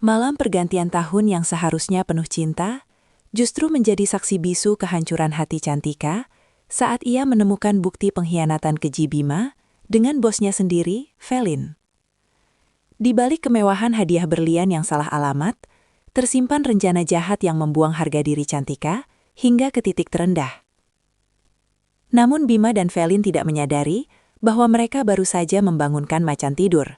Malam pergantian tahun yang seharusnya penuh cinta, justru menjadi saksi bisu kehancuran hati Cantika saat ia menemukan bukti pengkhianatan keji Bima dengan bosnya sendiri, Felin. Di balik kemewahan hadiah berlian yang salah alamat, tersimpan rencana jahat yang membuang harga diri Cantika hingga ke titik terendah. Namun Bima dan Felin tidak menyadari bahwa mereka baru saja membangunkan macan tidur,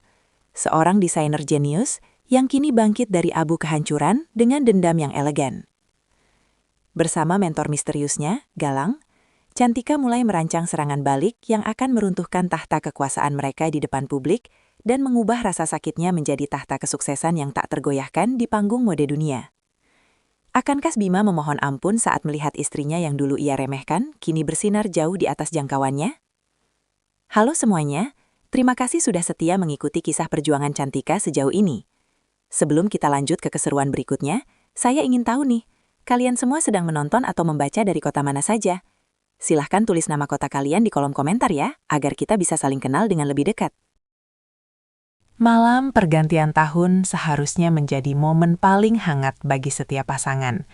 seorang desainer jenius yang kini bangkit dari abu kehancuran dengan dendam yang elegan. Bersama mentor misteriusnya, Galang, Cantika mulai merancang serangan balik yang akan meruntuhkan tahta kekuasaan mereka di depan publik dan mengubah rasa sakitnya menjadi tahta kesuksesan yang tak tergoyahkan di panggung mode dunia. Akankah Bima memohon ampun saat melihat istrinya yang dulu ia remehkan, kini bersinar jauh di atas jangkauannya? Halo semuanya, terima kasih sudah setia mengikuti kisah perjuangan Cantika sejauh ini. Sebelum kita lanjut ke keseruan berikutnya, saya ingin tahu nih, kalian semua sedang menonton atau membaca dari kota mana saja? Silahkan tulis nama kota kalian di kolom komentar ya, agar kita bisa saling kenal dengan lebih dekat. Malam pergantian tahun seharusnya menjadi momen paling hangat bagi setiap pasangan.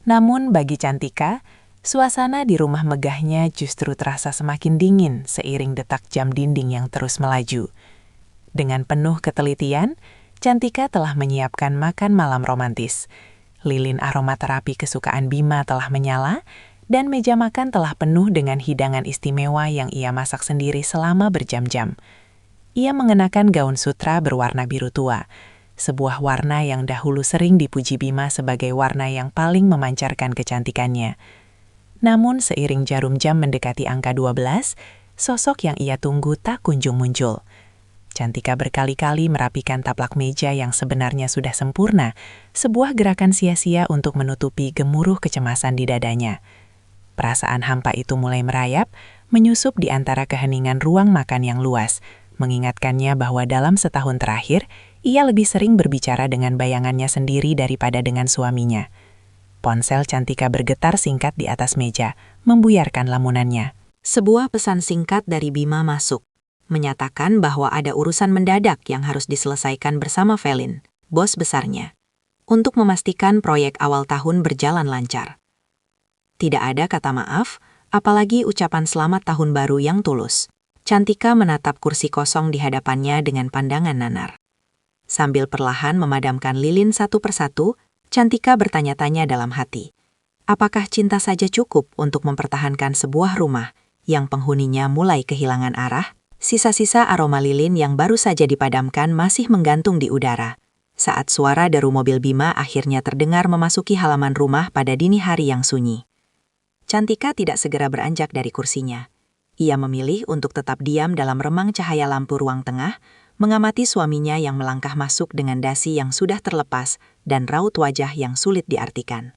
Namun bagi Cantika, suasana di rumah megahnya justru terasa semakin dingin seiring detak jam dinding yang terus melaju. Dengan penuh ketelitian, Cantika telah menyiapkan makan malam romantis. Lilin aromaterapi kesukaan Bima telah menyala, dan meja makan telah penuh dengan hidangan istimewa yang ia masak sendiri selama berjam-jam. Ia mengenakan gaun sutra berwarna biru tua, sebuah warna yang dahulu sering dipuji Bima sebagai warna yang paling memancarkan kecantikannya. Namun seiring jarum jam mendekati angka 12, sosok yang ia tunggu tak kunjung muncul. Cantika berkali-kali merapikan taplak meja yang sebenarnya sudah sempurna, sebuah gerakan sia-sia untuk menutupi gemuruh kecemasan di dadanya. Perasaan hampa itu mulai merayap, menyusup di antara keheningan ruang makan yang luas, mengingatkannya bahwa dalam setahun terakhir, ia lebih sering berbicara dengan bayangannya sendiri daripada dengan suaminya. Ponsel Cantika bergetar singkat di atas meja, membuyarkan lamunannya. Sebuah pesan singkat dari Bima masuk, menyatakan bahwa ada urusan mendadak yang harus diselesaikan bersama Felin, bos besarnya, untuk memastikan proyek awal tahun berjalan lancar. Tidak ada kata maaf, apalagi ucapan selamat tahun baru yang tulus. Cantika menatap kursi kosong di hadapannya dengan pandangan nanar. Sambil perlahan memadamkan lilin satu persatu, Cantika bertanya-tanya dalam hati. Apakah cinta saja cukup untuk mempertahankan sebuah rumah yang penghuninya mulai kehilangan arah? Sisa-sisa aroma lilin yang baru saja dipadamkan masih menggantung di udara, saat suara deru mobil Bima akhirnya terdengar memasuki halaman rumah pada dini hari yang sunyi. Cantika tidak segera beranjak dari kursinya. Ia memilih untuk tetap diam dalam remang cahaya lampu ruang tengah, mengamati suaminya yang melangkah masuk dengan dasi yang sudah terlepas dan raut wajah yang sulit diartikan.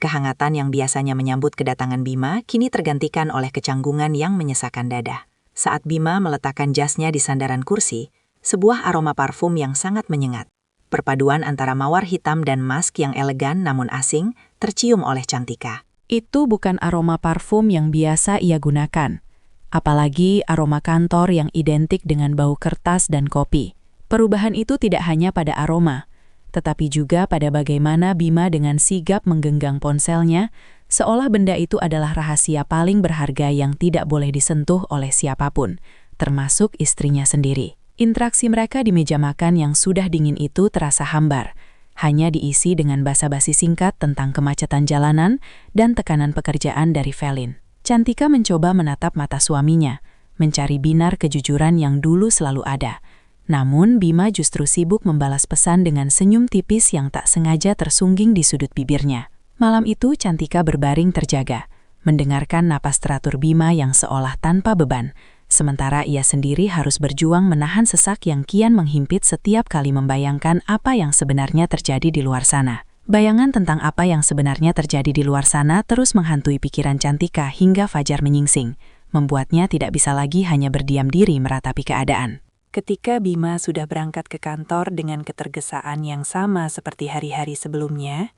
Kehangatan yang biasanya menyambut kedatangan Bima kini tergantikan oleh kecanggungan yang menyesakan dada. Saat Bima meletakkan jasnya di sandaran kursi, sebuah aroma parfum yang sangat menyengat, perpaduan antara mawar hitam dan mask yang elegan namun asing, tercium oleh Cantika. Itu bukan aroma parfum yang biasa ia gunakan, apalagi aroma kantor yang identik dengan bau kertas dan kopi. Perubahan itu tidak hanya pada aroma, tetapi juga pada bagaimana Bima dengan sigap menggenggam ponselnya, seolah benda itu adalah rahasia paling berharga yang tidak boleh disentuh oleh siapapun, termasuk istrinya sendiri. Interaksi mereka di meja makan yang sudah dingin itu terasa hambar, hanya diisi dengan basa-basi singkat tentang kemacetan jalanan dan tekanan pekerjaan dari Felin. Cantika mencoba menatap mata suaminya, mencari binar kejujuran yang dulu selalu ada. Namun Bima justru sibuk membalas pesan dengan senyum tipis yang tak sengaja tersungging di sudut bibirnya. Malam itu Cantika berbaring terjaga, mendengarkan napas teratur Bima yang seolah tanpa beban, sementara ia sendiri harus berjuang menahan sesak yang kian menghimpit setiap kali membayangkan apa yang sebenarnya terjadi di luar sana. Bayangan tentang apa yang sebenarnya terjadi di luar sana terus menghantui pikiran Cantika hingga fajar menyingsing, membuatnya tidak bisa lagi hanya berdiam diri meratapi keadaan. Ketika Bima sudah berangkat ke kantor dengan ketergesaan yang sama seperti hari-hari sebelumnya,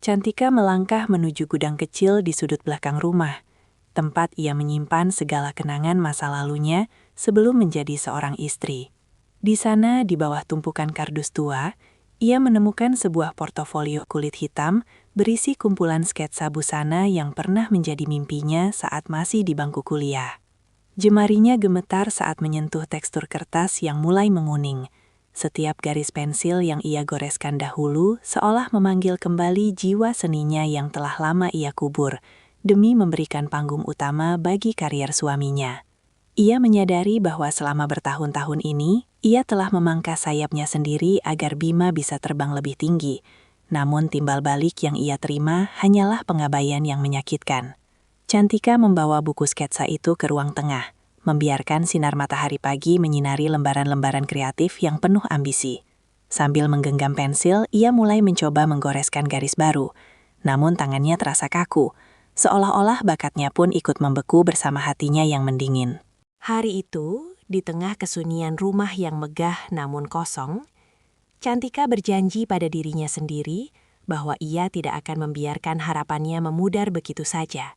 Cantika melangkah menuju gudang kecil di sudut belakang rumah, tempat ia menyimpan segala kenangan masa lalunya sebelum menjadi seorang istri. Di sana, di bawah tumpukan kardus tua, Ia menemukan sebuah portofolio kulit hitam berisi kumpulan sketsa busana yang pernah menjadi mimpinya saat masih di bangku kuliah. Jemarinya gemetar saat menyentuh tekstur kertas yang mulai menguning. Setiap garis pensil yang ia goreskan dahulu seolah memanggil kembali jiwa seninya yang telah lama ia kubur, demi memberikan panggung utama bagi karier suaminya. Ia menyadari bahwa selama bertahun-tahun ini, ia telah memangkas sayapnya sendiri agar Bima bisa terbang lebih tinggi. Namun timbal balik yang ia terima hanyalah pengabaian yang menyakitkan. Cantika membawa buku sketsa itu ke ruang tengah, membiarkan sinar matahari pagi menyinari lembaran-lembaran kreatif yang penuh ambisi. Sambil menggenggam pensil, ia mulai mencoba menggoreskan garis baru. Namun tangannya terasa kaku, seolah-olah bakatnya pun ikut membeku bersama hatinya yang mendingin. Hari itu, di tengah kesunyian rumah yang megah namun kosong, Cantika berjanji pada dirinya sendiri bahwa ia tidak akan membiarkan harapannya memudar begitu saja.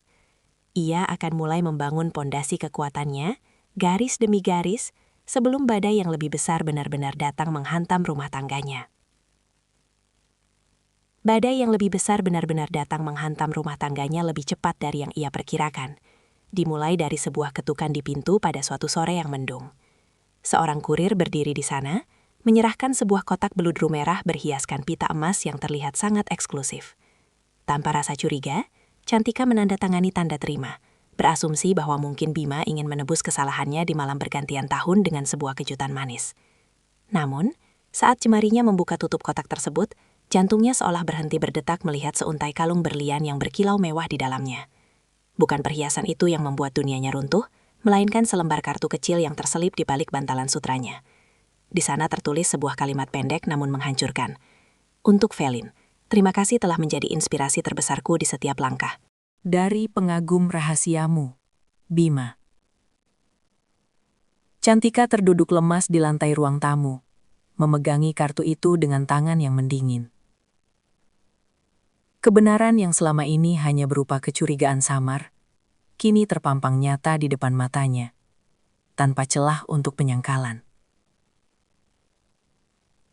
Ia akan mulai membangun pondasi kekuatannya, garis demi garis, sebelum badai yang lebih besar benar-benar datang menghantam rumah tangganya. Badai yang lebih besar benar-benar datang menghantam rumah tangganya lebih cepat dari yang ia perkirakan. Dimulai dari sebuah ketukan di pintu pada suatu sore yang mendung. Seorang kurir berdiri di sana, menyerahkan sebuah kotak beludru merah berhiaskan pita emas yang terlihat sangat eksklusif. Tanpa rasa curiga, Cantika menandatangani tanda terima, berasumsi bahwa mungkin Bima ingin menebus kesalahannya di malam pergantian tahun dengan sebuah kejutan manis. Namun, saat jemarinya membuka tutup kotak tersebut, jantungnya seolah berhenti berdetak melihat seuntai kalung berlian yang berkilau mewah di dalamnya. Bukan perhiasan itu yang membuat dunianya runtuh, melainkan selembar kartu kecil yang terselip di balik bantalan sutranya. Di sana tertulis sebuah kalimat pendek namun menghancurkan. Untuk Felin. Terima kasih telah menjadi inspirasi terbesarku di setiap langkah. Dari pengagum rahasiamu, Bima. Cantika terduduk lemas di lantai ruang tamu, memegangi kartu itu dengan tangan yang mendingin. Kebenaran yang selama ini hanya berupa kecurigaan samar, kini terpampang nyata di depan matanya, tanpa celah untuk penyangkalan.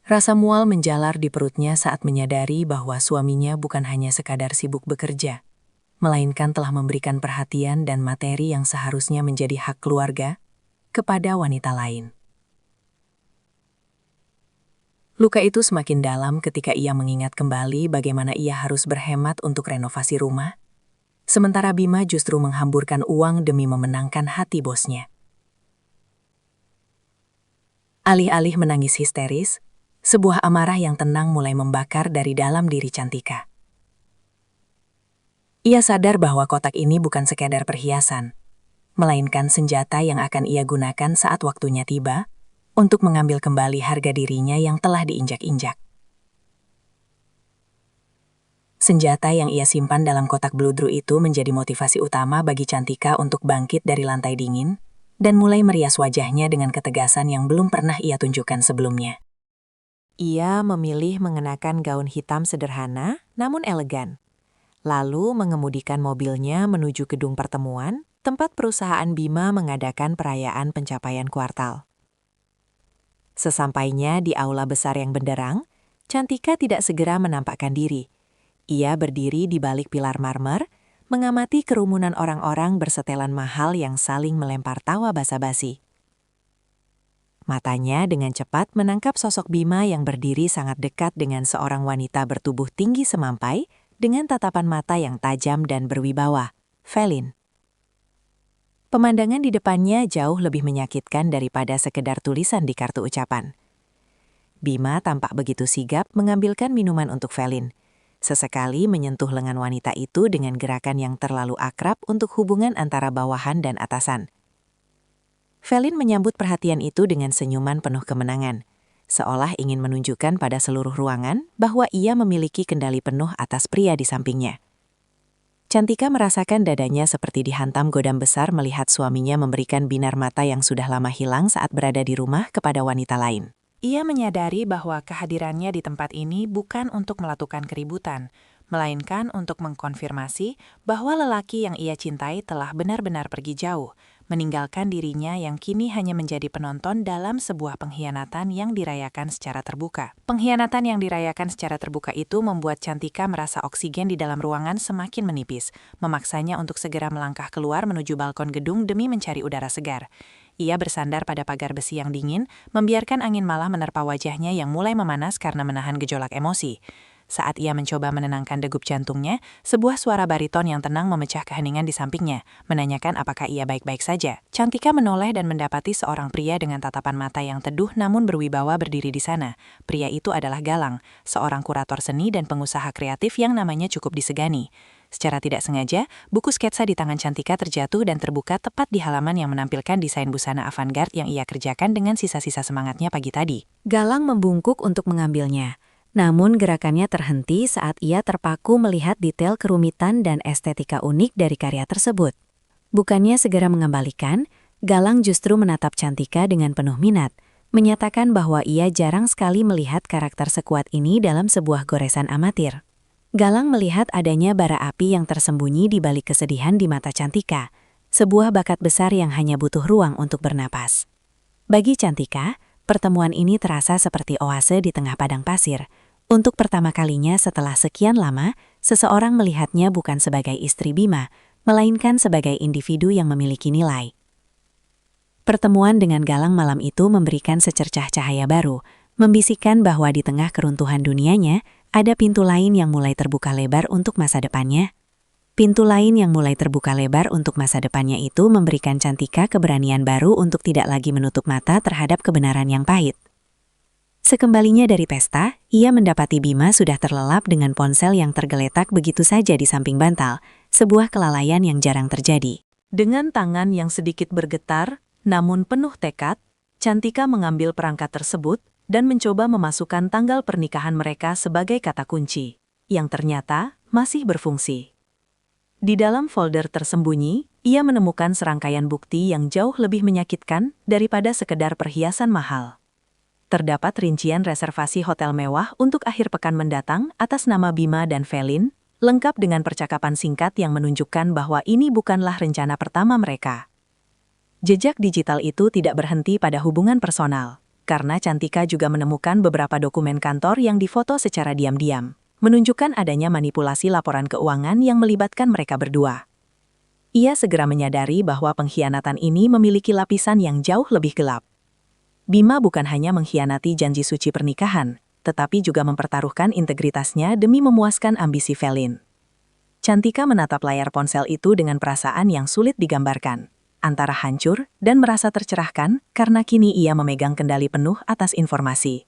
Rasa mual menjalar di perutnya saat menyadari bahwa suaminya bukan hanya sekadar sibuk bekerja, melainkan telah memberikan perhatian dan materi yang seharusnya menjadi hak keluarga kepada wanita lain. Luka itu semakin dalam ketika ia mengingat kembali bagaimana ia harus berhemat untuk renovasi rumah, sementara Bima justru menghamburkan uang demi memenangkan hati bosnya. Alih-alih menangis histeris, sebuah amarah yang tenang mulai membakar dari dalam diri Cantika. Ia sadar bahwa kotak ini bukan sekadar perhiasan, melainkan senjata yang akan ia gunakan saat waktunya tiba untuk mengambil kembali harga dirinya yang telah diinjak-injak. Senjata yang ia simpan dalam kotak beludru itu menjadi motivasi utama bagi Cantika untuk bangkit dari lantai dingin dan mulai merias wajahnya dengan ketegasan yang belum pernah ia tunjukkan sebelumnya. Ia memilih mengenakan gaun hitam sederhana namun elegan. Lalu mengemudikan mobilnya menuju gedung pertemuan, tempat perusahaan Bima mengadakan perayaan pencapaian kuartal. Sesampainya di aula besar yang benderang, Cantika tidak segera menampakkan diri. Ia berdiri di balik pilar marmer, mengamati kerumunan orang-orang bersetelan mahal yang saling melempar tawa basa-basi. Matanya dengan cepat menangkap sosok Bima yang berdiri sangat dekat dengan seorang wanita bertubuh tinggi semampai dengan tatapan mata yang tajam dan berwibawa, Felin. Pemandangan di depannya jauh lebih menyakitkan daripada sekedar tulisan di kartu ucapan. Bima tampak begitu sigap mengambilkan minuman untuk Felin, sesekali menyentuh lengan wanita itu dengan gerakan yang terlalu akrab untuk hubungan antara bawahan dan atasan. Felin menyambut perhatian itu dengan senyuman penuh kemenangan, seolah ingin menunjukkan pada seluruh ruangan bahwa ia memiliki kendali penuh atas pria di sampingnya. Cantika merasakan dadanya seperti dihantam godam besar melihat suaminya memberikan binar mata yang sudah lama hilang saat berada di rumah kepada wanita lain. Ia menyadari bahwa kehadirannya di tempat ini bukan untuk melakukan keributan, melainkan untuk mengkonfirmasi bahwa lelaki yang ia cintai telah benar-benar pergi jauh, meninggalkan dirinya yang kini hanya menjadi penonton dalam sebuah pengkhianatan yang dirayakan secara terbuka. Pengkhianatan yang dirayakan secara terbuka itu membuat Cantika merasa oksigen di dalam ruangan semakin menipis, memaksanya untuk segera melangkah keluar menuju balkon gedung demi mencari udara segar. Ia bersandar pada pagar besi yang dingin, membiarkan angin malah menerpa wajahnya yang mulai memanas karena menahan gejolak emosi. Saat ia mencoba menenangkan degup jantungnya, sebuah suara bariton yang tenang memecah keheningan di sampingnya, menanyakan apakah ia baik-baik saja. Cantika menoleh dan mendapati seorang pria dengan tatapan mata yang teduh namun berwibawa berdiri di sana. Pria itu adalah Galang, seorang kurator seni dan pengusaha kreatif yang namanya cukup disegani. Secara tidak sengaja, buku sketsa di tangan Cantika terjatuh dan terbuka tepat di halaman yang menampilkan desain busana avant-garde yang ia kerjakan dengan sisa-sisa semangatnya pagi tadi. Galang membungkuk untuk mengambilnya. Namun gerakannya terhenti saat ia terpaku melihat detail kerumitan dan estetika unik dari karya tersebut. Bukannya segera mengembalikan, Galang justru menatap Cantika dengan penuh minat, menyatakan bahwa ia jarang sekali melihat karakter sekuat ini dalam sebuah goresan amatir. Galang melihat adanya bara api yang tersembunyi di balik kesedihan di mata Cantika, sebuah bakat besar yang hanya butuh ruang untuk bernapas. Bagi Cantika, pertemuan ini terasa seperti oase di tengah padang pasir. Untuk pertama kalinya setelah sekian lama, seseorang melihatnya bukan sebagai istri Bima, melainkan sebagai individu yang memiliki nilai. Pertemuan dengan Galang malam itu memberikan secercah cahaya baru, membisikkan bahwa di tengah keruntuhan dunianya, ada pintu lain yang mulai terbuka lebar untuk masa depannya. Pintu lain yang mulai terbuka lebar untuk masa depannya itu memberikan Cantika keberanian baru untuk tidak lagi menutup mata terhadap kebenaran yang pahit. Sekembalinya dari pesta, ia mendapati Bima sudah terlelap dengan ponsel yang tergeletak begitu saja di samping bantal, sebuah kelalaian yang jarang terjadi. Dengan tangan yang sedikit bergetar, namun penuh tekad, Cantika mengambil perangkat tersebut dan mencoba memasukkan tanggal pernikahan mereka sebagai kata kunci, yang ternyata masih berfungsi. Di dalam folder tersembunyi, ia menemukan serangkaian bukti yang jauh lebih menyakitkan daripada sekedar perhiasan mahal. Terdapat rincian reservasi hotel mewah untuk akhir pekan mendatang atas nama Bima dan Velin, lengkap dengan percakapan singkat yang menunjukkan bahwa ini bukanlah rencana pertama mereka. Jejak digital itu tidak berhenti pada hubungan personal, karena Cantika juga menemukan beberapa dokumen kantor yang difoto secara diam-diam, menunjukkan adanya manipulasi laporan keuangan yang melibatkan mereka berdua. Ia segera menyadari bahwa pengkhianatan ini memiliki lapisan yang jauh lebih gelap. Bima bukan hanya mengkhianati janji suci pernikahan, tetapi juga mempertaruhkan integritasnya demi memuaskan ambisi Velin. Cantika menatap layar ponsel itu dengan perasaan yang sulit digambarkan, antara hancur dan merasa tercerahkan karena kini ia memegang kendali penuh atas informasi.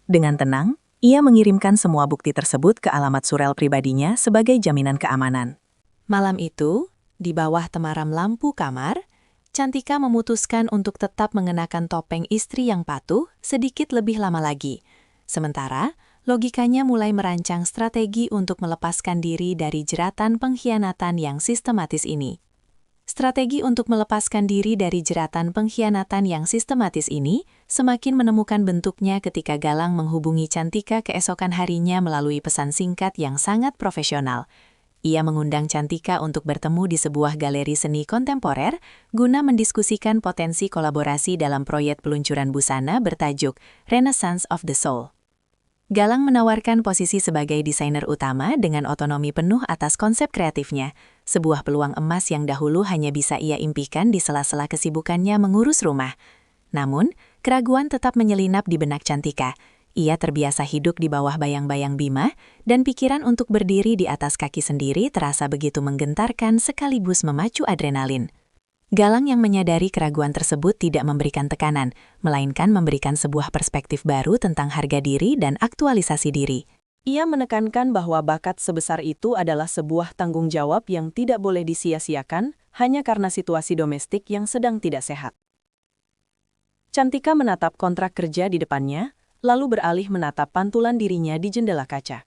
Dengan tenang, ia mengirimkan semua bukti tersebut ke alamat surel pribadinya sebagai jaminan keamanan. Malam itu, di bawah temaram lampu kamar, Cantika memutuskan untuk tetap mengenakan topeng istri yang patuh sedikit lebih lama lagi. Sementara, logikanya mulai merancang strategi untuk melepaskan diri dari jeratan pengkhianatan yang sistematis ini. Strategi untuk melepaskan diri dari jeratan pengkhianatan yang sistematis ini semakin menemukan bentuknya ketika Galang menghubungi Cantika keesokan harinya melalui pesan singkat yang sangat profesional. Ia mengundang Cantika untuk bertemu di sebuah galeri seni kontemporer guna mendiskusikan potensi kolaborasi dalam proyek peluncuran busana bertajuk Renaissance of the Soul. Galang menawarkan posisi sebagai desainer utama dengan otonomi penuh atas konsep kreatifnya, sebuah peluang emas yang dahulu hanya bisa ia impikan di sela-sela kesibukannya mengurus rumah. Namun, keraguan tetap menyelinap di benak Cantika. Ia terbiasa hidup di bawah bayang-bayang Bima, dan pikiran untuk berdiri di atas kaki sendiri terasa begitu menggentarkan sekaligus memacu adrenalin. Galang yang menyadari keraguan tersebut tidak memberikan tekanan, melainkan memberikan sebuah perspektif baru tentang harga diri dan aktualisasi diri. Ia menekankan bahwa bakat sebesar itu adalah sebuah tanggung jawab yang tidak boleh disia-siakan hanya karena situasi domestik yang sedang tidak sehat. Cantika menatap kontrak kerja di depannya, lalu beralih menatap pantulan dirinya di jendela kaca.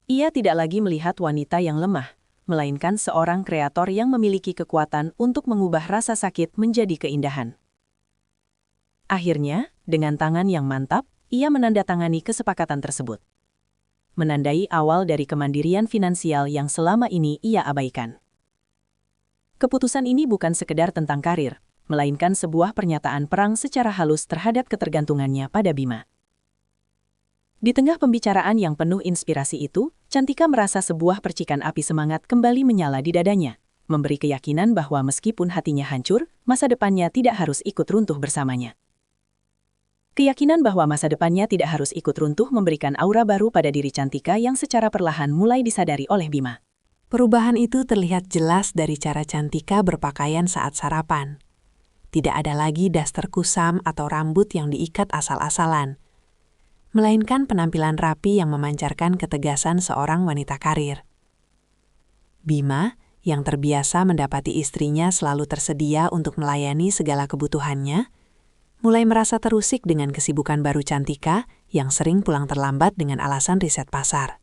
Ia tidak lagi melihat wanita yang lemah, melainkan seorang kreator yang memiliki kekuatan untuk mengubah rasa sakit menjadi keindahan. Akhirnya, dengan tangan yang mantap, ia menandatangani kesepakatan tersebut. Menandai awal dari kemandirian finansial yang selama ini ia abaikan. Keputusan ini bukan sekedar tentang karir, melainkan sebuah pernyataan perang secara halus terhadap ketergantungannya pada Bima. Di tengah pembicaraan yang penuh inspirasi itu, Cantika merasa sebuah percikan api semangat kembali menyala di dadanya, memberi keyakinan bahwa meskipun hatinya hancur, masa depannya tidak harus ikut runtuh bersamanya. Keyakinan bahwa masa depannya tidak harus ikut runtuh memberikan aura baru pada diri Cantika yang secara perlahan mulai disadari oleh Bima. Perubahan itu terlihat jelas dari cara Cantika berpakaian saat sarapan. Tidak ada lagi daster kusam atau rambut yang diikat asal-asalan, melainkan penampilan rapi yang memancarkan ketegasan seorang wanita karir. Bima, yang terbiasa mendapati istrinya selalu tersedia untuk melayani segala kebutuhannya, mulai merasa terusik dengan kesibukan baru Cantika yang sering pulang terlambat dengan alasan riset pasar.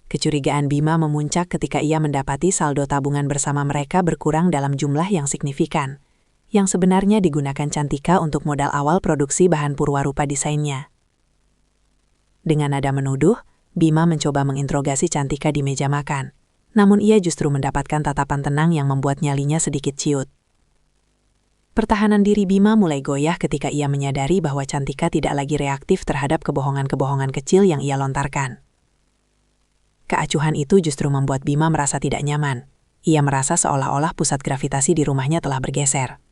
Kecurigaan Bima memuncak ketika ia mendapati saldo tabungan bersama mereka berkurang dalam jumlah yang signifikan, yang sebenarnya digunakan Cantika untuk modal awal produksi bahan purwarupa desainnya. Dengan nada menuduh, Bima mencoba menginterogasi Cantika di meja makan, namun ia justru mendapatkan tatapan tenang yang membuat nyalinya sedikit ciut. Pertahanan diri Bima mulai goyah ketika ia menyadari bahwa Cantika tidak lagi reaktif terhadap kebohongan-kebohongan kecil yang ia lontarkan. Keacuhan itu justru membuat Bima merasa tidak nyaman. Ia merasa seolah-olah pusat gravitasi di rumahnya telah bergeser.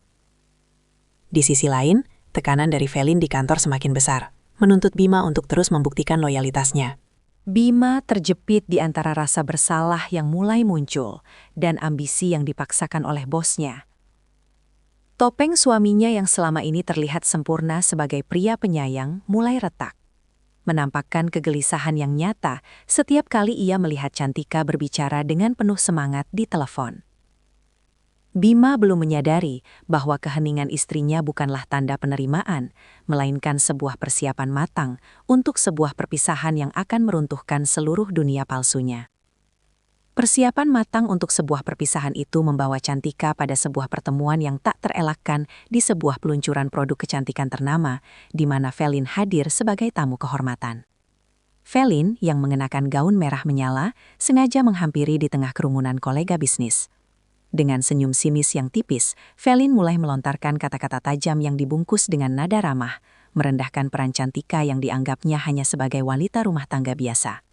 Di sisi lain, tekanan dari Felin di kantor semakin besar, menuntut Bima untuk terus membuktikan loyalitasnya. Bima terjepit di antara rasa bersalah yang mulai muncul dan ambisi yang dipaksakan oleh bosnya. Topeng suaminya yang selama ini terlihat sempurna sebagai pria penyayang mulai retak, menampakkan kegelisahan yang nyata setiap kali ia melihat Cantika berbicara dengan penuh semangat di telepon. Bima belum menyadari bahwa keheningan istrinya bukanlah tanda penerimaan, melainkan sebuah persiapan matang untuk sebuah perpisahan yang akan meruntuhkan seluruh dunia palsunya. Persiapan matang untuk sebuah perpisahan itu membawa Cantika pada sebuah pertemuan yang tak terelakkan di sebuah peluncuran produk kecantikan ternama, di mana Felin hadir sebagai tamu kehormatan. Felin, yang mengenakan gaun merah menyala, sengaja menghampiri di tengah kerumunan kolega bisnis. Dengan senyum sinis yang tipis, Felin mulai melontarkan kata-kata tajam yang dibungkus dengan nada ramah, merendahkan peran Cantika yang dianggapnya hanya sebagai wanita rumah tangga biasa.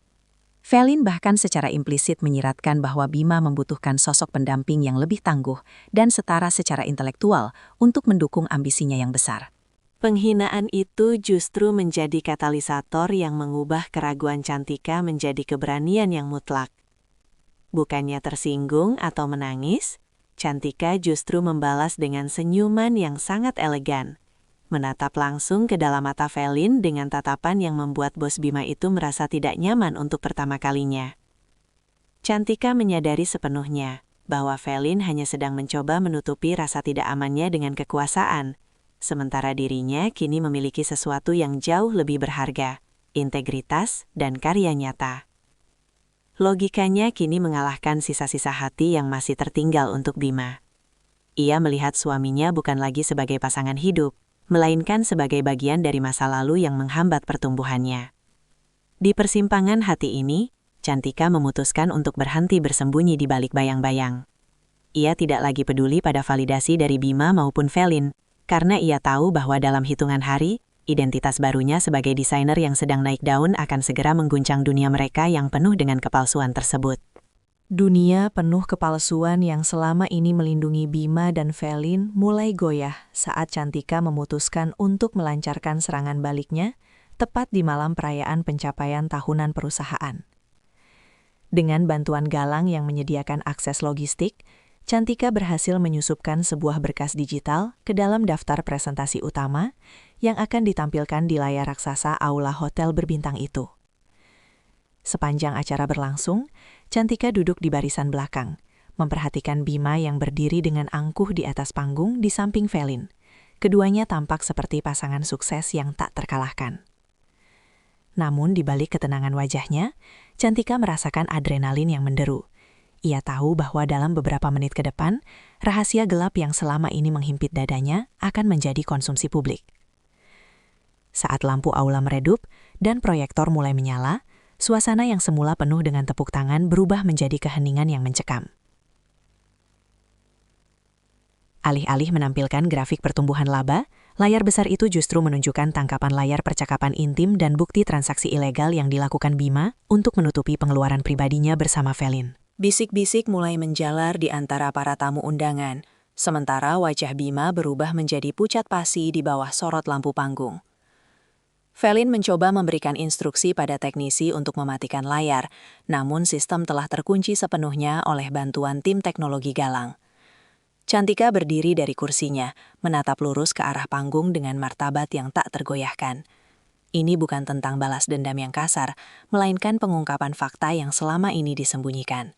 Felin bahkan secara implisit menyiratkan bahwa Bima membutuhkan sosok pendamping yang lebih tangguh dan setara secara intelektual untuk mendukung ambisinya yang besar. Penghinaan itu justru menjadi katalisator yang mengubah keraguan Cantika menjadi keberanian yang mutlak. Bukannya tersinggung atau menangis, Cantika justru membalas dengan senyuman yang sangat elegan, menatap langsung ke dalam mata Felin dengan tatapan yang membuat bos Bima itu merasa tidak nyaman untuk pertama kalinya. Cantika menyadari sepenuhnya bahwa Felin hanya sedang mencoba menutupi rasa tidak amannya dengan kekuasaan, sementara dirinya kini memiliki sesuatu yang jauh lebih berharga, integritas dan karya nyata. Logikanya kini mengalahkan sisa-sisa hati yang masih tertinggal untuk Bima. Ia melihat suaminya bukan lagi sebagai pasangan hidup, melainkan sebagai bagian dari masa lalu yang menghambat pertumbuhannya. Di persimpangan hati ini, Cantika memutuskan untuk berhenti bersembunyi di balik bayang-bayang. Ia tidak lagi peduli pada validasi dari Bima maupun Felin, karena ia tahu bahwa dalam hitungan hari, identitas barunya sebagai desainer yang sedang naik daun akan segera mengguncang dunia mereka yang penuh dengan kepalsuan tersebut. Dunia penuh kepalsuan yang selama ini melindungi Bima dan Felin mulai goyah saat Cantika memutuskan untuk melancarkan serangan baliknya tepat di malam perayaan pencapaian tahunan perusahaan. Dengan bantuan Galang yang menyediakan akses logistik, Cantika berhasil menyusupkan sebuah berkas digital ke dalam daftar presentasi utama yang akan ditampilkan di layar raksasa aula hotel berbintang itu. Sepanjang acara berlangsung, Cantika duduk di barisan belakang, memperhatikan Bima yang berdiri dengan angkuh di atas panggung di samping Felin. Keduanya tampak seperti pasangan sukses yang tak terkalahkan. Namun di balik ketenangan wajahnya, Cantika merasakan adrenalin yang menderu. Ia tahu bahwa dalam beberapa menit ke depan, rahasia gelap yang selama ini menghimpit dadanya akan menjadi konsumsi publik. Saat lampu aula meredup dan proyektor mulai menyala, suasana yang semula penuh dengan tepuk tangan berubah menjadi keheningan yang mencekam. Alih-alih menampilkan grafik pertumbuhan laba, layar besar itu justru menunjukkan tangkapan layar percakapan intim dan bukti transaksi ilegal yang dilakukan Bima untuk menutupi pengeluaran pribadinya bersama Felin. Bisik-bisik mulai menjalar di antara para tamu undangan, sementara wajah Bima berubah menjadi pucat pasi di bawah sorot lampu panggung. Felin mencoba memberikan instruksi pada teknisi untuk mematikan layar, namun sistem telah terkunci sepenuhnya oleh bantuan tim teknologi Galang. Cantika berdiri dari kursinya, menatap lurus ke arah panggung dengan martabat yang tak tergoyahkan. Ini bukan tentang balas dendam yang kasar, melainkan pengungkapan fakta yang selama ini disembunyikan.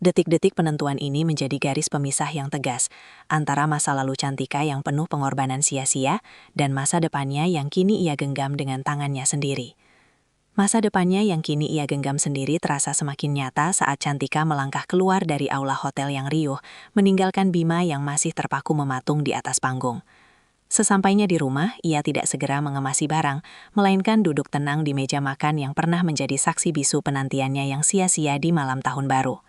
Detik-detik penentuan ini menjadi garis pemisah yang tegas antara masa lalu Cantika yang penuh pengorbanan sia-sia dan masa depannya yang kini ia genggam dengan tangannya sendiri. Masa depannya yang kini ia genggam sendiri terasa semakin nyata saat Cantika melangkah keluar dari aula hotel yang riuh, meninggalkan Bima yang masih terpaku mematung di atas panggung. Sesampainya di rumah, ia tidak segera mengemasi barang, melainkan duduk tenang di meja makan yang pernah menjadi saksi bisu penantiannya yang sia-sia di malam tahun baru.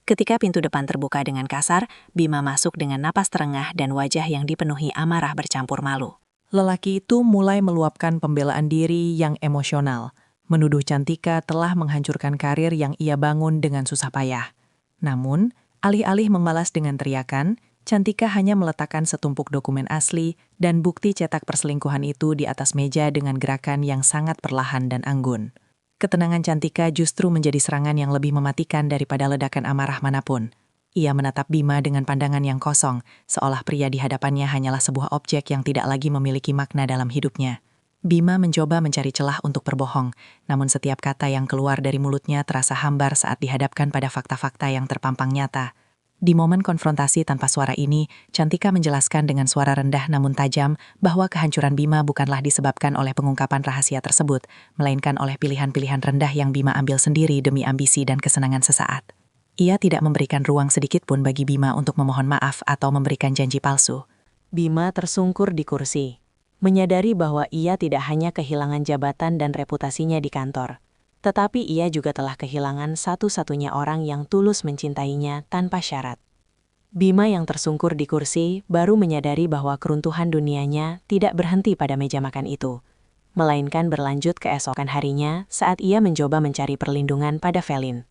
Ketika pintu depan terbuka dengan kasar, Bima masuk dengan napas terengah dan wajah yang dipenuhi amarah bercampur malu. Lelaki itu mulai meluapkan pembelaan diri yang emosional, menuduh Cantika telah menghancurkan karir yang ia bangun dengan susah payah. Namun, alih-alih membalas dengan teriakan, Cantika hanya meletakkan setumpuk dokumen asli dan bukti cetak perselingkuhan itu di atas meja dengan gerakan yang sangat perlahan dan anggun. Ketenangan Cantika justru menjadi serangan yang lebih mematikan daripada ledakan amarah manapun. Ia menatap Bima dengan pandangan yang kosong, seolah pria di hadapannya hanyalah sebuah objek yang tidak lagi memiliki makna dalam hidupnya. Bima mencoba mencari celah untuk berbohong, namun setiap kata yang keluar dari mulutnya terasa hambar saat dihadapkan pada fakta-fakta yang terpampang nyata. Di momen konfrontasi tanpa suara ini, Cantika menjelaskan dengan suara rendah namun tajam bahwa kehancuran Bima bukanlah disebabkan oleh pengungkapan rahasia tersebut, melainkan oleh pilihan-pilihan rendah yang Bima ambil sendiri demi ambisi dan kesenangan sesaat. Ia tidak memberikan ruang sedikit pun bagi Bima untuk memohon maaf atau memberikan janji palsu. Bima tersungkur di kursi, menyadari bahwa ia tidak hanya kehilangan jabatan dan reputasinya di kantor, tetapi ia juga telah kehilangan satu-satunya orang yang tulus mencintainya tanpa syarat. Bima yang tersungkur di kursi baru menyadari bahwa keruntuhan dunianya tidak berhenti pada meja makan itu, melainkan berlanjut keesokan harinya saat ia mencoba mencari perlindungan pada Felin.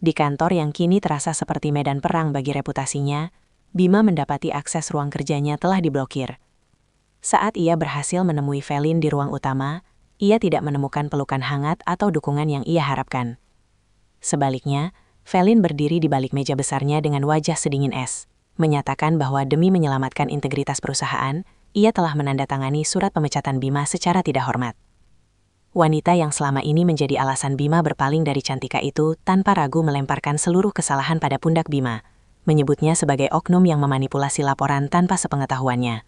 Di kantor yang kini terasa seperti medan perang bagi reputasinya, Bima mendapati akses ruang kerjanya telah diblokir. Saat ia berhasil menemui Felin di ruang utama, ia tidak menemukan pelukan hangat atau dukungan yang ia harapkan. Sebaliknya, Felin berdiri di balik meja besarnya dengan wajah sedingin es, menyatakan bahwa demi menyelamatkan integritas perusahaan, ia telah menandatangani surat pemecatan Bima secara tidak hormat. Wanita yang selama ini menjadi alasan Bima berpaling dari Cantika itu tanpa ragu melemparkan seluruh kesalahan pada pundak Bima, menyebutnya sebagai oknum yang memanipulasi laporan tanpa sepengetahuannya.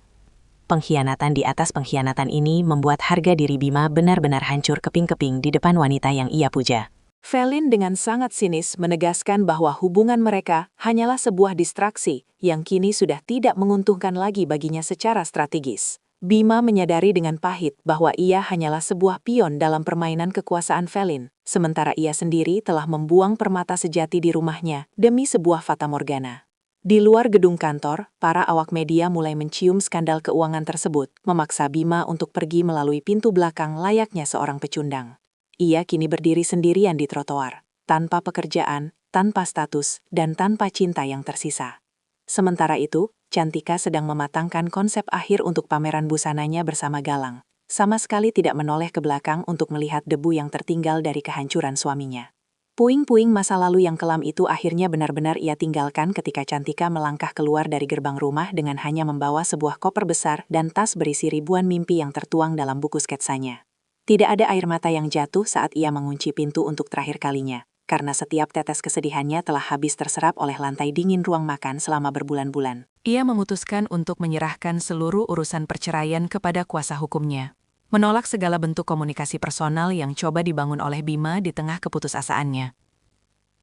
Pengkhianatan di atas pengkhianatan ini membuat harga diri Bima benar-benar hancur keping-keping di depan wanita yang ia puja. Felin dengan sangat sinis menegaskan bahwa hubungan mereka hanyalah sebuah distraksi yang kini sudah tidak menguntungkan lagi baginya secara strategis. Bima menyadari dengan pahit bahwa ia hanyalah sebuah pion dalam permainan kekuasaan Felin, sementara ia sendiri telah membuang permata sejati di rumahnya demi sebuah fatamorgana. Di luar gedung kantor, para awak media mulai mencium skandal keuangan tersebut, memaksa Bima untuk pergi melalui pintu belakang layaknya seorang pecundang. Ia kini berdiri sendirian di trotoar, tanpa pekerjaan, tanpa status, dan tanpa cinta yang tersisa. Sementara itu, Cantika sedang mematangkan konsep akhir untuk pameran busananya bersama Galang, sama sekali tidak menoleh ke belakang untuk melihat debu yang tertinggal dari kehancuran suaminya. Puing-puing masa lalu yang kelam itu akhirnya benar-benar ia tinggalkan ketika Cantika melangkah keluar dari gerbang rumah dengan hanya membawa sebuah koper besar dan tas berisi ribuan mimpi yang tertuang dalam buku sketsanya. Tidak ada air mata yang jatuh saat ia mengunci pintu untuk terakhir kalinya, karena setiap tetes kesedihannya telah habis terserap oleh lantai dingin ruang makan selama berbulan-bulan. Ia memutuskan untuk menyerahkan seluruh urusan perceraian kepada kuasa hukumnya. Menolak segala bentuk komunikasi personal yang coba dibangun oleh Bima di tengah keputusasaannya.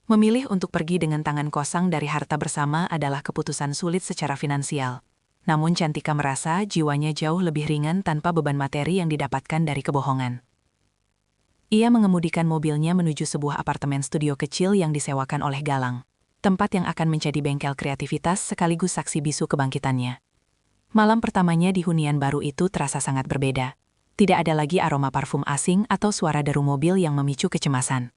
Memilih untuk pergi dengan tangan kosong dari harta bersama adalah keputusan sulit secara finansial. Namun Cantika merasa jiwanya jauh lebih ringan tanpa beban materi yang didapatkan dari kebohongan. Ia mengemudikan mobilnya menuju sebuah apartemen studio kecil yang disewakan oleh Galang. tempat yang akan menjadi bengkel kreativitas sekaligus saksi bisu kebangkitannya. Malam pertamanya di hunian baru itu terasa sangat berbeda. Tidak ada lagi aroma parfum asing atau suara deru mobil yang memicu kecemasan.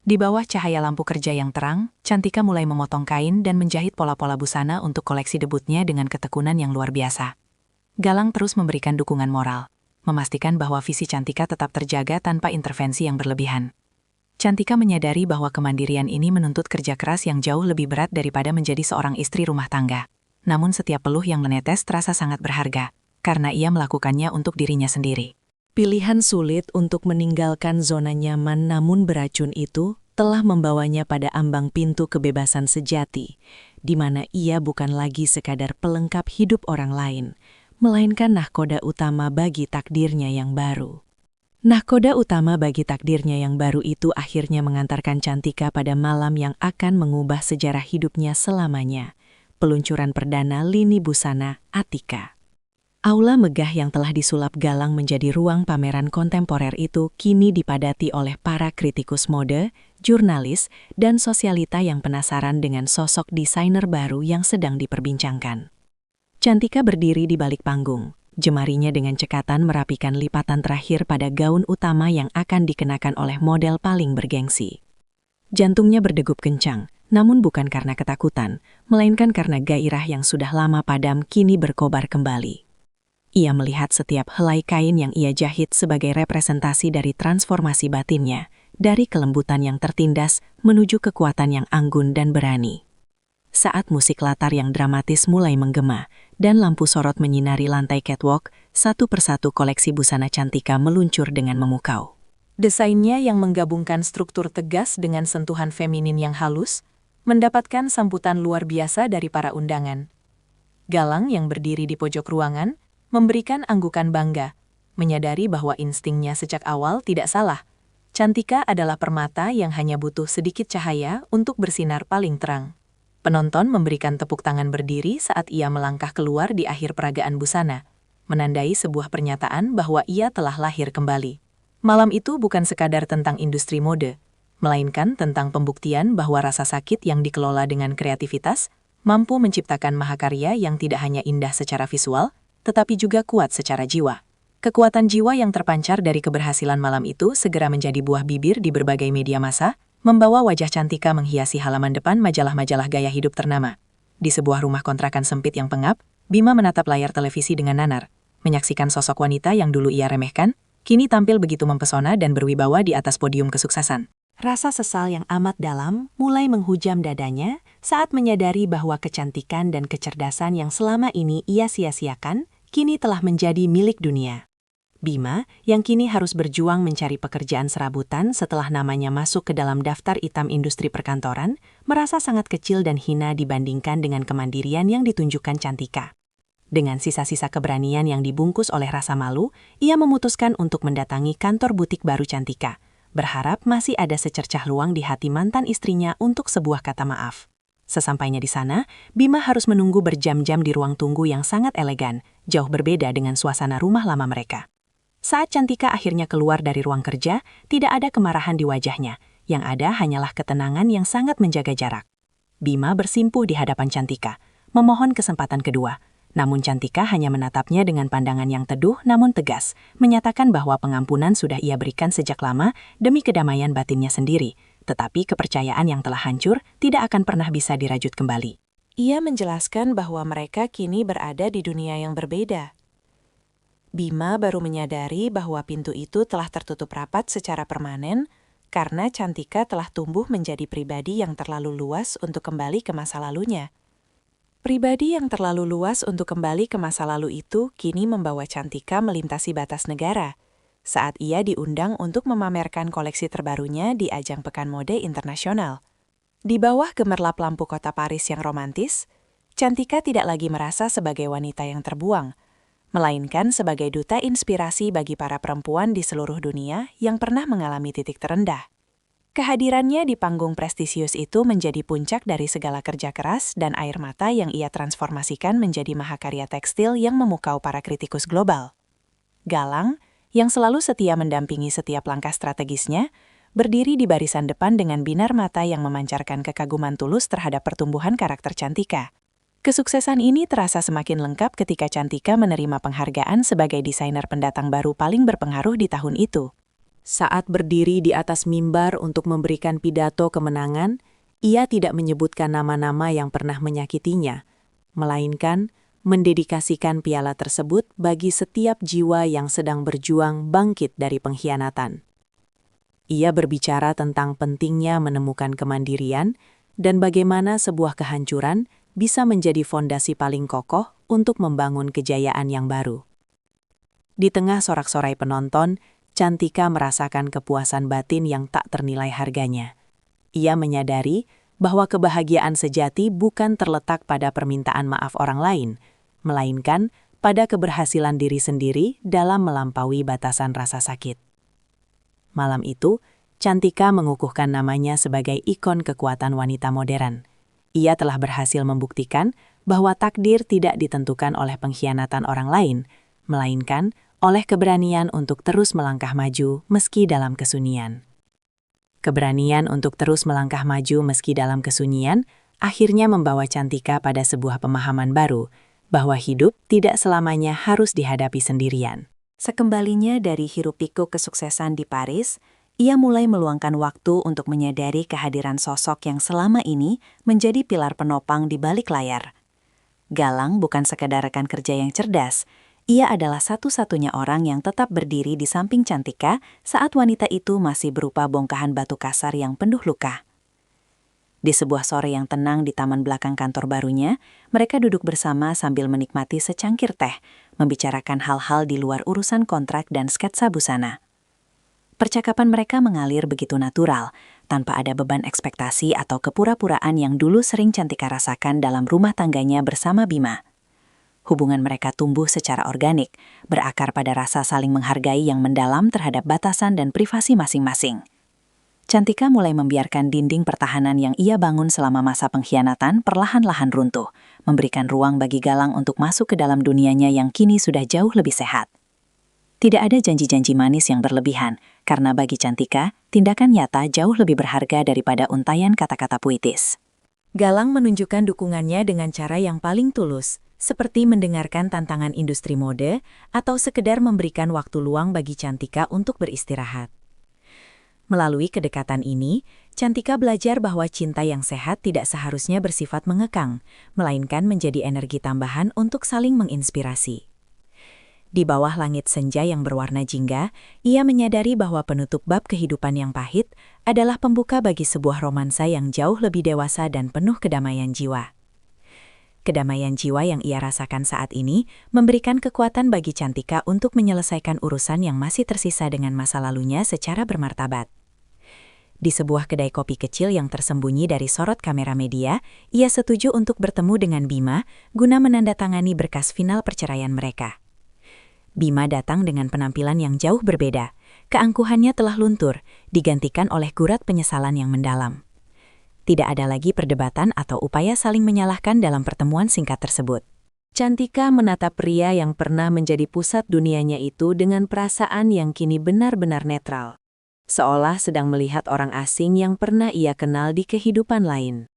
Di bawah cahaya lampu kerja yang terang, Cantika mulai memotong kain dan menjahit pola-pola busana untuk koleksi debutnya dengan ketekunan yang luar biasa. Galang terus memberikan dukungan moral, memastikan bahwa visi Cantika tetap terjaga tanpa intervensi yang berlebihan. Cantika menyadari bahwa kemandirian ini menuntut kerja keras yang jauh lebih berat daripada menjadi seorang istri rumah tangga. Namun setiap peluh yang menetes terasa sangat berharga, karena ia melakukannya untuk dirinya sendiri. Pilihan sulit untuk meninggalkan zona nyaman namun beracun itu telah membawanya pada ambang pintu kebebasan sejati, di mana ia bukan lagi sekadar pelengkap hidup orang lain, melainkan nahkoda utama bagi takdirnya yang baru. Nahkoda utama bagi takdirnya yang baru itu akhirnya mengantarkan Cantika pada malam yang akan mengubah sejarah hidupnya selamanya, peluncuran perdana lini busana Atika. Aula megah yang telah disulap Galang menjadi ruang pameran kontemporer itu kini dipadati oleh para kritikus mode, jurnalis, dan sosialita yang penasaran dengan sosok desainer baru yang sedang diperbincangkan. Cantika berdiri di balik panggung, jemarinya dengan cekatan merapikan lipatan terakhir pada gaun utama yang akan dikenakan oleh model paling bergengsi. Jantungnya berdegup kencang, namun bukan karena ketakutan, melainkan karena gairah yang sudah lama padam kini berkobar kembali. Ia melihat setiap helai kain yang ia jahit sebagai representasi dari transformasi batinnya, dari kelembutan yang tertindas menuju kekuatan yang anggun dan berani. Saat musik latar yang dramatis mulai menggema, dan lampu sorot menyinari lantai catwalk, satu persatu koleksi busana Cantika meluncur dengan memukau. Desainnya yang menggabungkan struktur tegas dengan sentuhan feminin yang halus, mendapatkan sambutan luar biasa dari para undangan. Galang yang berdiri di pojok ruangan, memberikan anggukan bangga, menyadari bahwa instingnya sejak awal tidak salah. Cantika adalah permata yang hanya butuh sedikit cahaya untuk bersinar paling terang. Penonton memberikan tepuk tangan berdiri saat ia melangkah keluar di akhir peragaan busana, menandai sebuah pernyataan bahwa ia telah lahir kembali. Malam itu bukan sekadar tentang industri mode, melainkan tentang pembuktian bahwa rasa sakit yang dikelola dengan kreativitas mampu menciptakan mahakarya yang tidak hanya indah secara visual, tetapi juga kuat secara jiwa. Kekuatan jiwa yang terpancar dari keberhasilan malam itu segera menjadi buah bibir di berbagai media massa, membawa wajah Cantika menghiasi halaman depan majalah-majalah gaya hidup ternama. Di sebuah rumah kontrakan sempit yang pengap, Bima menatap layar televisi dengan nanar, menyaksikan sosok wanita yang dulu ia remehkan, kini tampil begitu mempesona dan berwibawa di atas podium kesuksesan. Rasa sesal yang amat dalam mulai menghujam dadanya saat menyadari bahwa kecantikan dan kecerdasan yang selama ini ia sia-siakan kini telah menjadi milik dunia. Bima, yang kini harus berjuang mencari pekerjaan serabutan setelah namanya masuk ke dalam daftar hitam industri perkantoran, merasa sangat kecil dan hina dibandingkan dengan kemandirian yang ditunjukkan Cantika. Dengan sisa-sisa keberanian yang dibungkus oleh rasa malu, ia memutuskan untuk mendatangi kantor butik baru Cantika, berharap masih ada secercah ruang di hati mantan istrinya untuk sebuah kata maaf. Sesampainya di sana, Bima harus menunggu berjam-jam di ruang tunggu yang sangat elegan, jauh berbeda dengan suasana rumah lama mereka. Saat Cantika akhirnya keluar dari ruang kerja, tidak ada kemarahan di wajahnya, yang ada hanyalah ketenangan yang sangat menjaga jarak. Bima bersimpuh di hadapan Cantika, memohon kesempatan kedua. Namun Cantika hanya menatapnya dengan pandangan yang teduh namun tegas, menyatakan bahwa pengampunan sudah ia berikan sejak lama demi kedamaian batinnya sendiri, tetapi kepercayaan yang telah hancur tidak akan pernah bisa dirajut kembali. Ia menjelaskan bahwa mereka kini berada di dunia yang berbeda. Bima baru menyadari bahwa pintu itu telah tertutup rapat secara permanen karena Cantika telah tumbuh menjadi pribadi yang terlalu luas untuk kembali ke masa lalunya. Pribadi yang terlalu luas untuk kembali ke masa lalu itu kini membawa Cantika melintasi batas negara saat ia diundang untuk memamerkan koleksi terbarunya di ajang Pekan Mode Internasional. Di bawah gemerlap lampu kota Paris yang romantis, Cantika tidak lagi merasa sebagai wanita yang terbuang, melainkan sebagai duta inspirasi bagi para perempuan di seluruh dunia yang pernah mengalami titik terendah. Kehadirannya di panggung prestisius itu menjadi puncak dari segala kerja keras dan air mata yang ia transformasikan menjadi mahakarya tekstil yang memukau para kritikus global. Galang, yang selalu setia mendampingi setiap langkah strategisnya, berdiri di barisan depan dengan binar mata yang memancarkan kekaguman tulus terhadap pertumbuhan karakter Cantika. Kesuksesan ini terasa semakin lengkap ketika Cantika menerima penghargaan sebagai desainer pendatang baru paling berpengaruh di tahun itu. Saat berdiri di atas mimbar untuk memberikan pidato kemenangan, ia tidak menyebutkan nama-nama yang pernah menyakitinya, melainkan mendedikasikan piala tersebut bagi setiap jiwa yang sedang berjuang bangkit dari pengkhianatan. Ia berbicara tentang pentingnya menemukan kemandirian dan bagaimana sebuah kehancuran bisa menjadi fondasi paling kokoh untuk membangun kejayaan yang baru. Di tengah sorak-sorai penonton, Cantika merasakan kepuasan batin yang tak ternilai harganya. Ia menyadari bahwa kebahagiaan sejati bukan terletak pada permintaan maaf orang lain, melainkan pada keberhasilan diri sendiri dalam melampaui batasan rasa sakit. Malam itu, Cantika mengukuhkan namanya sebagai ikon kekuatan wanita modern. Ia telah berhasil membuktikan bahwa takdir tidak ditentukan oleh pengkhianatan orang lain, melainkan oleh keberanian untuk terus melangkah maju meski dalam kesunyian. Keberanian untuk terus melangkah maju meski dalam kesunyian akhirnya membawa Cantika pada sebuah pemahaman baru, bahwa hidup tidak selamanya harus dihadapi sendirian. Sekembalinya dari hiruk-pikuk kesuksesan di Paris, ia mulai meluangkan waktu untuk menyadari kehadiran sosok yang selama ini menjadi pilar penopang di balik layar. Galang bukan sekadar rekan kerja yang cerdas, ia adalah satu-satunya orang yang tetap berdiri di samping Cantika saat wanita itu masih berupa bongkahan batu kasar yang penuh luka. Di sebuah sore yang tenang di taman belakang kantor barunya, mereka duduk bersama sambil menikmati secangkir teh, membicarakan hal-hal di luar urusan kontrak dan sketsa busana. Percakapan mereka mengalir begitu natural, tanpa ada beban ekspektasi atau kepura-puraan yang dulu sering Cantika rasakan dalam rumah tangganya bersama Bima. Hubungan mereka tumbuh secara organik, berakar pada rasa saling menghargai yang mendalam terhadap batasan dan privasi masing-masing. Cantika mulai membiarkan dinding pertahanan yang ia bangun selama masa pengkhianatan perlahan-lahan runtuh, memberikan ruang bagi Galang untuk masuk ke dalam dunianya yang kini sudah jauh lebih sehat. Tidak ada janji-janji manis yang berlebihan, karena bagi Cantika, tindakan nyata jauh lebih berharga daripada untayan kata-kata puitis. Galang menunjukkan dukungannya dengan cara yang paling tulus, seperti mendengarkan tantangan industri mode atau sekedar memberikan waktu luang bagi Cantika untuk beristirahat. Melalui kedekatan ini, Cantika belajar bahwa cinta yang sehat tidak seharusnya bersifat mengekang, melainkan menjadi energi tambahan untuk saling menginspirasi. Di bawah langit senja yang berwarna jingga, ia menyadari bahwa penutup bab kehidupan yang pahit adalah pembuka bagi sebuah romansa yang jauh lebih dewasa dan penuh kedamaian jiwa. Kedamaian jiwa yang ia rasakan saat ini memberikan kekuatan bagi Cantika untuk menyelesaikan urusan yang masih tersisa dengan masa lalunya secara bermartabat. Di sebuah kedai kopi kecil yang tersembunyi dari sorot kamera media, ia setuju untuk bertemu dengan Bima guna menandatangani berkas final perceraian mereka. Bima datang dengan penampilan yang jauh berbeda. Keangkuhannya telah luntur, digantikan oleh gurat penyesalan yang mendalam. Tidak ada lagi perdebatan atau upaya saling menyalahkan dalam pertemuan singkat tersebut. Cantika menatap pria yang pernah menjadi pusat dunianya itu dengan perasaan yang kini benar-benar netral. Seolah sedang melihat orang asing yang pernah ia kenal di kehidupan lain.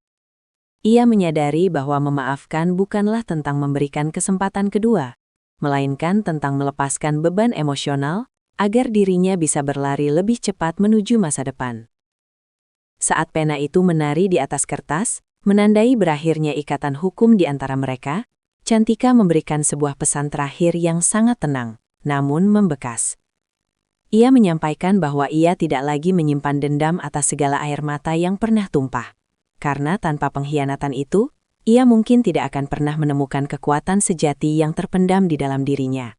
Ia menyadari bahwa memaafkan bukanlah tentang memberikan kesempatan kedua, melainkan tentang melepaskan beban emosional agar dirinya bisa berlari lebih cepat menuju masa depan. Saat pena itu menari di atas kertas, menandai berakhirnya ikatan hukum di antara mereka, Cantika memberikan sebuah pesan terakhir yang sangat tenang, namun membekas. Ia menyampaikan bahwa ia tidak lagi menyimpan dendam atas segala air mata yang pernah tumpah. Karena tanpa pengkhianatan itu, ia mungkin tidak akan pernah menemukan kekuatan sejati yang terpendam di dalam dirinya.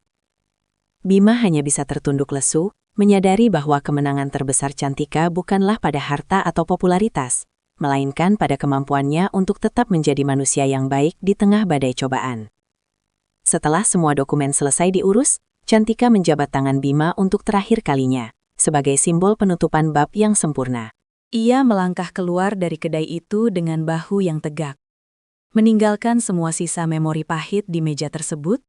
Bima hanya bisa tertunduk lesu, menyadari bahwa kemenangan terbesar Cantika bukanlah pada harta atau popularitas, melainkan pada kemampuannya untuk tetap menjadi manusia yang baik di tengah badai cobaan. Setelah semua dokumen selesai diurus, Cantika menjabat tangan Bima untuk terakhir kalinya, sebagai simbol penutupan bab yang sempurna. Ia melangkah keluar dari kedai itu dengan bahu yang tegak, meninggalkan semua sisa memori pahit di meja tersebut,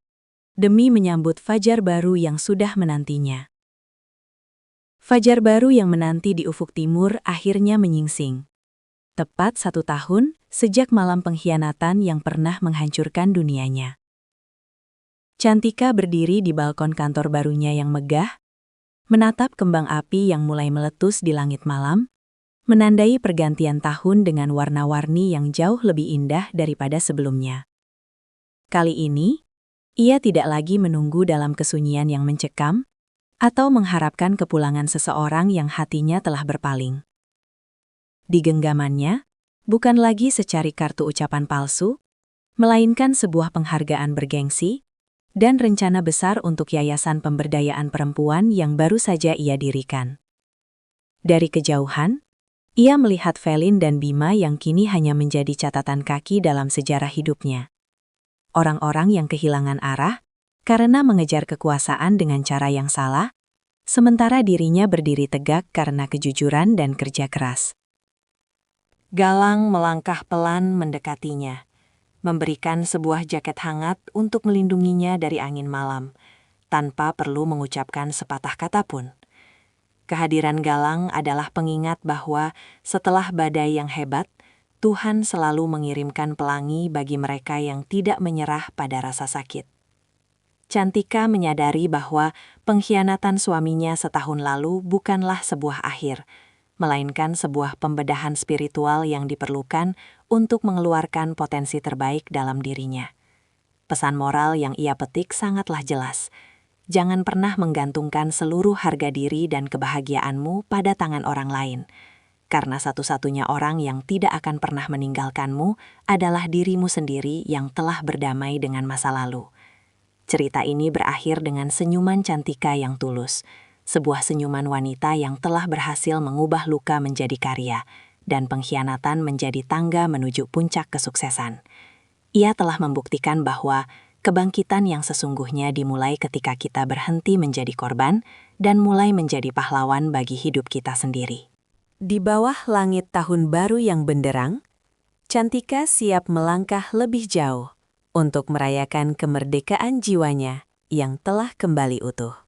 demi menyambut fajar baru yang sudah menantinya. Fajar baru yang menanti di ufuk timur akhirnya menyingsing. Tepat 1 tahun sejak malam pengkhianatan yang pernah menghancurkan dunianya. Cantika berdiri di balkon kantor barunya yang megah, menatap kembang api yang mulai meletus di langit malam, menandai pergantian tahun dengan warna-warni yang jauh lebih indah daripada sebelumnya. Kali ini, ia tidak lagi menunggu dalam kesunyian yang mencekam, atau mengharapkan kepulangan seseorang yang hatinya telah berpaling. Di genggamannya, bukan lagi secari kartu ucapan palsu, melainkan sebuah penghargaan bergengsi, dan rencana besar untuk yayasan pemberdayaan perempuan yang baru saja ia dirikan. Dari kejauhan, ia melihat Velin dan Bima yang kini hanya menjadi catatan kaki dalam sejarah hidupnya. Orang-orang yang kehilangan arah karena mengejar kekuasaan dengan cara yang salah, sementara dirinya berdiri tegak karena kejujuran dan kerja keras. Galang melangkah pelan mendekatinya, memberikan sebuah jaket hangat untuk melindunginya dari angin malam, tanpa perlu mengucapkan sepatah kata pun. Kehadiran Galang adalah pengingat bahwa setelah badai yang hebat, Tuhan selalu mengirimkan pelangi bagi mereka yang tidak menyerah pada rasa sakit. Cantika menyadari bahwa pengkhianatan suaminya setahun lalu bukanlah sebuah akhir, melainkan sebuah pembedahan spiritual yang diperlukan untuk mengeluarkan potensi terbaik dalam dirinya. Pesan moral yang ia petik sangatlah jelas. Jangan pernah menggantungkan seluruh harga diri dan kebahagiaanmu pada tangan orang lain, karena satu-satunya orang yang tidak akan pernah meninggalkanmu adalah dirimu sendiri yang telah berdamai dengan masa lalu. Cerita ini berakhir dengan senyuman Cantika yang tulus, sebuah senyuman wanita yang telah berhasil mengubah luka menjadi karya, dan pengkhianatan menjadi tangga menuju puncak kesuksesan. Ia telah membuktikan bahwa kebangkitan yang sesungguhnya dimulai ketika kita berhenti menjadi korban dan mulai menjadi pahlawan bagi hidup kita sendiri. Di bawah langit tahun baru yang benderang, Cantika siap melangkah lebih jauh untuk merayakan kemerdekaan jiwanya yang telah kembali utuh.